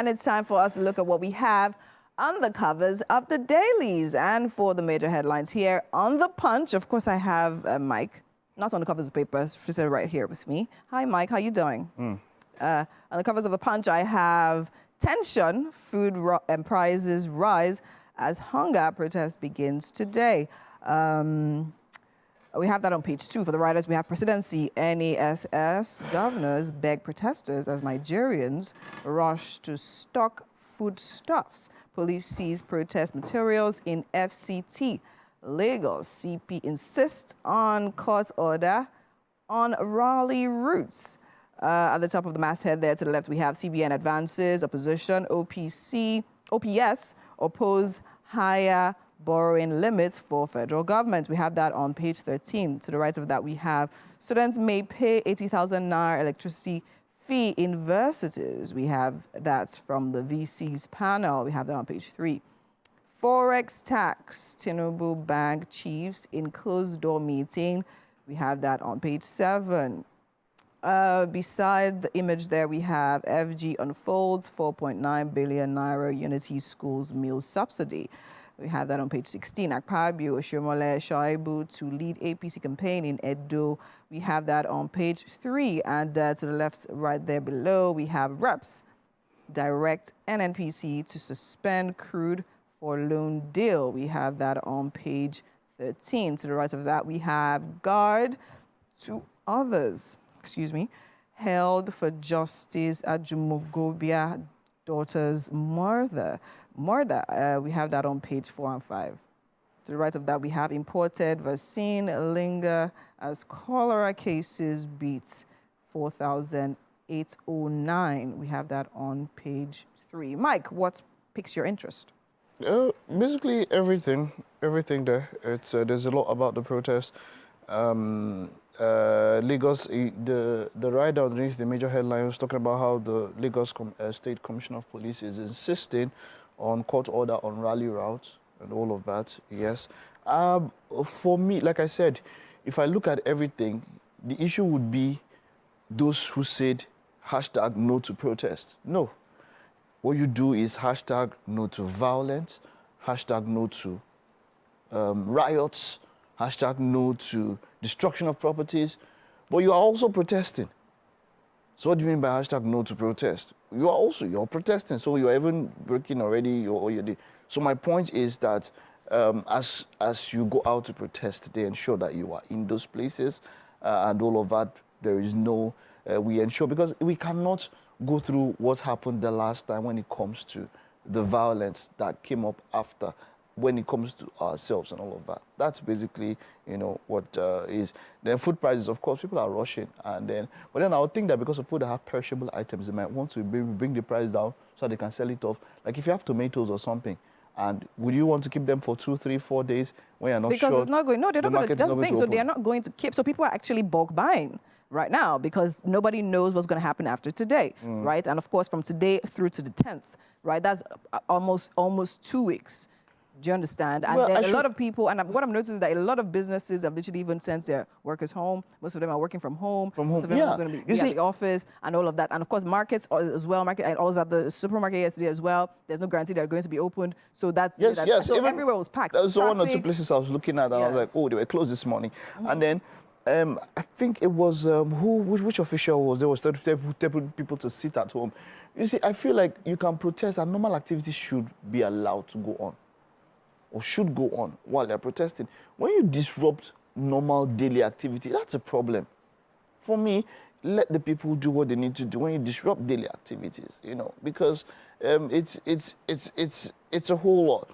And it's time for us to look at what we have on the covers of the dailies. And for the major headlines here on The Punch, of course, I have Mike, not on the covers of papers, she said right here with me. Hi, Mike, how you doing? On the covers of The Punch, I have tension, food and prices rise as hunger protest begins today. We have that on page 2. For the writers, we have presidency, NASS governors beg protesters as Nigerians rush to stock foodstuffs. Police seize protest materials in FCT. Lagos CP insists on court order on Raleigh routes. At the top of the masthead there to the left, we have CBN advances, opposition, OPS oppose higher borrowing limits for federal government. We have that on page 13. To the right of that, we have students may pay 80,000 naira electricity fee in universities. We have that from the VC's panel. We have that on page 3. Forex tax, Tinubu bank chiefs in closed-door meeting. We have that on page 7. Beside the image there, we have FG unfolds 4.9 billion naira Unity Schools meal subsidy. We have that on page 16. Akpabio, Oshomole, Shoaibu to lead APC campaign in Edo. We have that on page 3. And to the left, right there below, we have reps direct NNPC to suspend crude for loan deal. We have that on page 13. To the right of that, we have guard to others, held for Justice Ajumogobia daughter's murder. We have that on page 4 and 5. To the right of that, we have imported vaccine linger as cholera cases beat 4,809. We have that on page 3. Mike, what piques your interest? Basically everything there. It's there's a lot about the protest. Lagos, the rider underneath the major headline was talking about how the Lagos State Commissioner of Police is insisting on court order on Raleigh route and all of that. Yes. For me, like I said, if I look at everything, the issue would be those who said hashtag no to protest. No. What you do is hashtag no to violence, hashtag no to riots, hashtag no to destruction of properties, but you are also protesting. So what do you mean by hashtag no to protest? You're protesting, so you're even breaking already. So my point is that as you go out to protest, they ensure that you are in those places and all of that. There is no, we ensure, because we cannot go through what happened the last time when it comes to the violence that came up after, when it comes to ourselves and all of that. That's basically, what is. Then food prices, of course, people are rushing. But then I would think that because of people that have perishable items, they might want to bring the price down so they can sell it off. Like if you have tomatoes or something, and would you want to keep them for 2, 3, 4 days when you're not sure? Because it's not going, no, they're not going to, that's the thing, so they're not going to keep, so people are actually bulk buying right now because nobody knows what's going to happen after today, right? And of course, from today through to the 10th, right? That's almost 2 weeks. Do you understand? And then a lot of people, and what I've noticed is that a lot of businesses have literally even sent their workers home. Most of them are working from home. Most of them are going to be at the office and all of that. And of course, markets as well. I was at the supermarket yesterday as well. There's no guarantee they're going to be opened. So that's so everywhere was packed. There was 1 or 2 places I was looking at. I was like, oh, they were closed this morning. And then I think it was which official was there? Was telling people to sit at home. You see, I feel like you can protest and normal activities should be allowed to go on, or should go on while they're protesting. When you disrupt normal daily activity, that's a problem. For me, let the people do what they need to do when you disrupt daily activities, because it's a whole lot.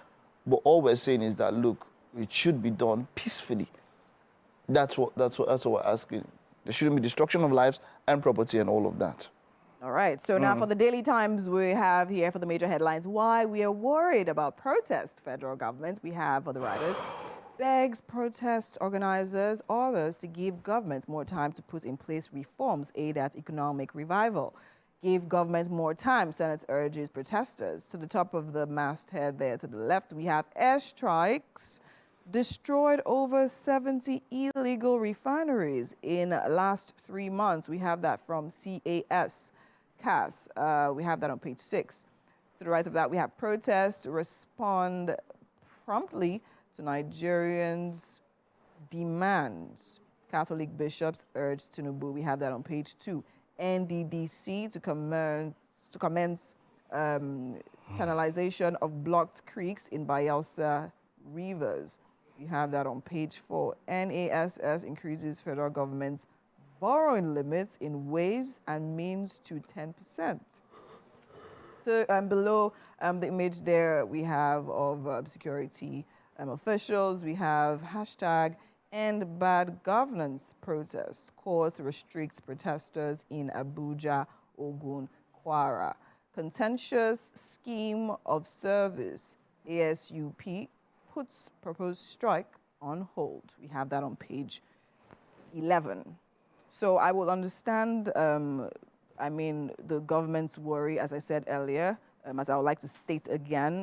But all we're saying is that, look, it should be done peacefully. That's what we're asking. There shouldn't be destruction of lives and property and all of that. All right, so now for the Daily Times, we have here for the major headlines, why we are worried about protest. Federal government, we have for the writers, begs protest organizers, others to give government more time to put in place reforms aimed at economic revival. Give government more time, Senate urges protesters. To the top of the masthead there to the left, we have airstrikes destroyed over 70 illegal refineries in the last 3 months. We have that from CAS. We have that on page 6. To the right of that, we have protests respond promptly to Nigerians' demands. Catholic bishops urge Tinubu. We have that on page 2. NDDC to commence channelization of blocked creeks in Bayelsa rivers. We have that on page 4. NASS increases federal government's borrowing limits in ways and means to 10%. So below the image there, we have of security officials. We have hashtag end bad governance protest. Court restricts protesters in Abuja, Ogun, Kwara. Contentious scheme of service. ASUP puts proposed strike on hold. We have that on page 11. So I will understand, the government's worry, as I said earlier, as I would like to state again,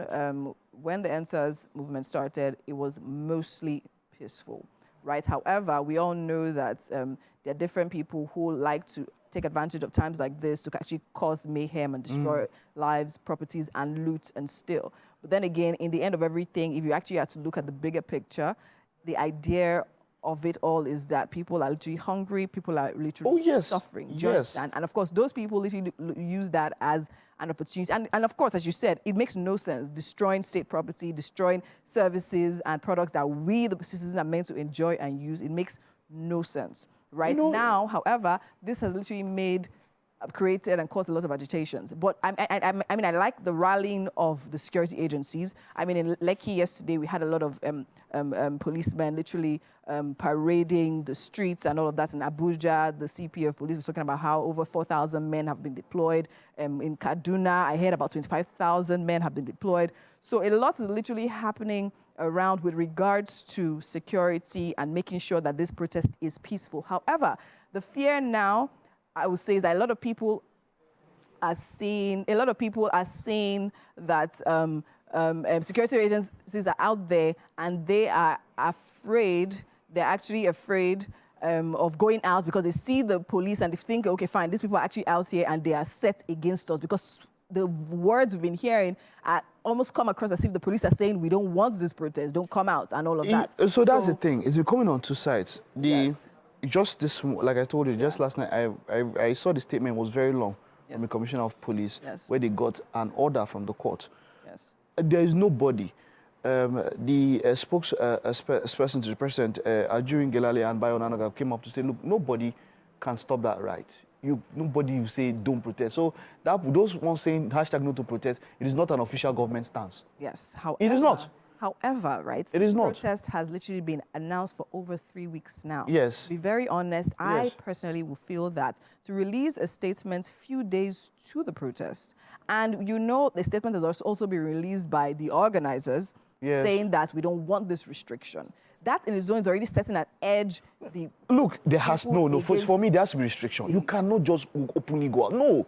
when the NSAS movement started, it was mostly peaceful, right? However, we all know that there are different people who like to take advantage of times like this to actually cause mayhem and destroy lives, properties, and loot and steal. But then again, in the end of everything, if you actually have to look at the bigger picture, the idea of it all is that people are literally hungry, people are literally suffering. Yes. And of course, those people literally use that as an opportunity. And of course, as you said, it makes no sense destroying state property, destroying services and products that we, the citizens, are meant to enjoy and use. It makes no sense. Right now, however, this has literally created and caused a lot of agitations. But I like the rallying of the security agencies. I mean, in Lekki yesterday, we had a lot of policemen literally parading the streets and all of that. In Abuja, the CP of police was talking about how over 4,000 men have been deployed. In Kaduna, I heard about 25,000 men have been deployed. So a lot is literally happening around with regards to security and making sure that this protest is peaceful. However, the fear now, I would say, is that a lot of people are seeing that security agencies are out there and they are afraid. They're actually afraid of going out because they see the police and they think, okay, fine, these people are actually out here and they are set against us, because the words we've been hearing almost come across as if the police are saying, we don't want this protest, don't come out, and all of that. So that's the thing. It's coming on two sides. Yes. Just this, like I told you, just last night, I saw the statement was very long from the Commissioner of Police, where they got an order from the court. Yes. There is nobody. The spokesperson to the president, Ajurin Gelale and Bayo Nanaga, came up to say, look, nobody can stop that right. Nobody will say don't protest. So those ones saying hashtag no to protest, it is not an official government stance. Yes, however, it is not. However, right, it is the not. protest has literally been announced for over 3 weeks now. Yes. To be very honest, I personally will feel that to release a statement few days to the protest, and the statement has also been released by the organizers, saying that we don't want this restriction. That in its own is already setting an edge. Look, there has for me there has to be restriction. You cannot just openly go out. No.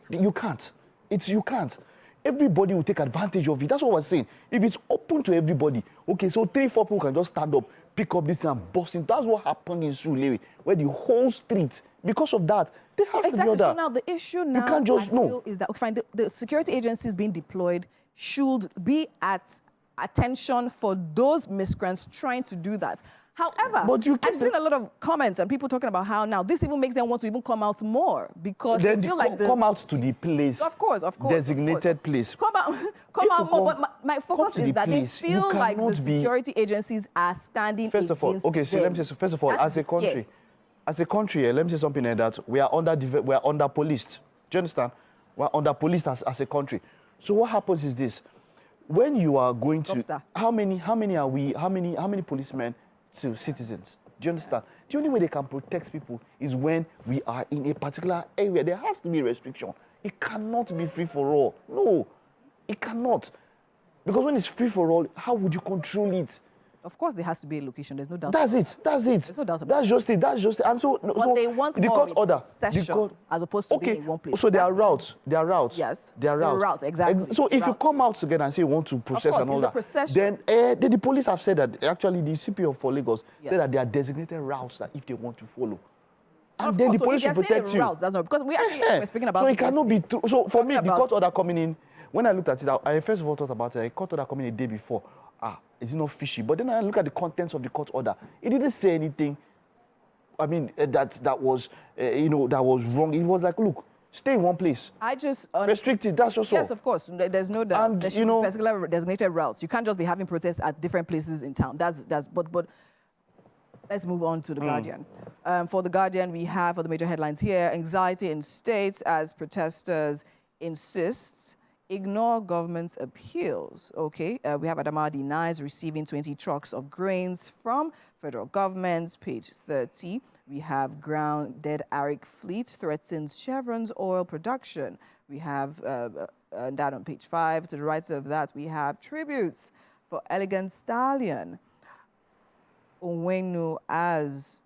You can't. You can't. Everybody will take advantage of it. That's what we're saying. If it's open to everybody, okay, so 3-4 people can just stand up, pick up this thing and bust it. That's what happened in Surulere, where the whole street, because of that, they have to be other. So now the issue now, you can't just is that the security agencies being deployed should be at attention for those miscreants trying to do that. However, I've seen a lot of comments and people talking about how now this even makes them want to even come out more, because then they feel like come out to the place, of course, designated place. Come out more. But my focus is that they feel like the security agencies are standing against them. So let me say, first of all, as a country, let me say something like that. We are under policed. Do you understand? We are under policed as a country. So what happens is this: when you are going to how many policemen to citizens? Do you understand? The only way they can protect people is when we are in a particular area. There has to be a restriction. It cannot be free for all. No, it cannot. Because when it's free for all, how would you control it? Of course, there has to be a location. There's no doubt. That's it. There's no doubt about That's just it. And so, they want the court order, as opposed to being in one place. So there are routes. Yes. There are routes. Exactly. So if you come out together and say you want to process and all that, then the police have said that actually the CPO for Lagos said that there are designated routes that if they want to follow. And Of then course, the police so will if they're saying protect it you. routes, that's not because we actually were speaking about So it it cannot be yesterday. true. So for me, the Talking court about- order coming in, when I looked at it, I first of all thought about it, a court order coming a day before. Is it not fishy? But then I look at the contents of the court order. It didn't say anything. I mean, that was, that was wrong. It was like, look, stay in one place. I just Restricted, that's just all. Yes, of course. There's no doubt. And, There should be particular designated routes. You can't just be having protests at different places in town. But let's move on to the Guardian. For the Guardian, we have for the major headlines here: anxiety in states as protesters insists ignore government's appeals. Okay, we have Adama denies receiving 20 trucks of grains from federal government. Page 30. We have grounded Arik fleet threatens Chevron's oil production. We have that on page 5. To the right of that, we have tributes for Elegant Stallion. Onwenu as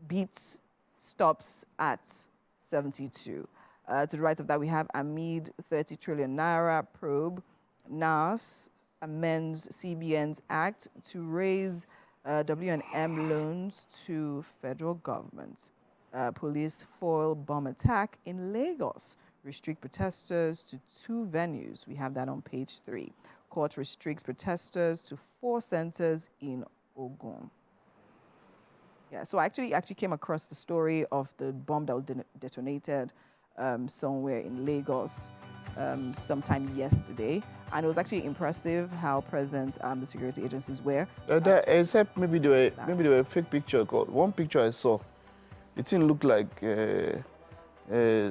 beats stops at 72. To the right of that, we have Amid 30 trillion naira probe. NAS amends CBN's act to raise W&M loans to federal government. Police foil bomb attack in Lagos. Restrict protesters to 2 venues. We have that on page 3. Court restricts protesters to 4 centers in Ogun. Yeah, so I actually came across the story of the bomb that was detonated somewhere in Lagos sometime yesterday. And it was actually impressive how present the security agencies were. Except maybe they were fake picture. One picture I saw, it didn't look like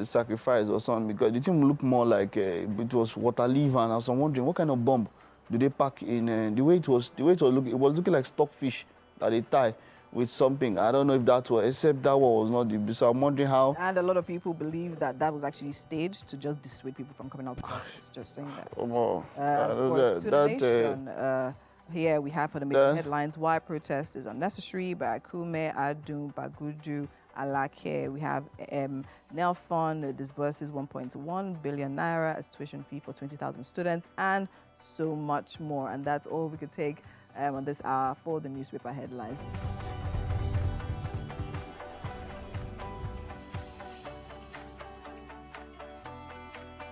sacrifice or something, because it didn't look more like it was water leaf, and I was wondering what kind of bomb do they pack in. The way it was looking, it was looking like stockfish that they tie with something. I don't know if that was, except that one was not the. So I'm wondering how. And a lot of people believe that that was actually staged to just dissuade people from coming out to protest. Just saying that. Oh, wow. Of course, to the nation. Here we have for the major headlines: why protest is unnecessary by Akume Adun Bagudu Alake. We have Nelfon disburses 1.1 billion naira as tuition fee for 20,000 students, and so much more. And that's all we could take on this hour for the newspaper headlines.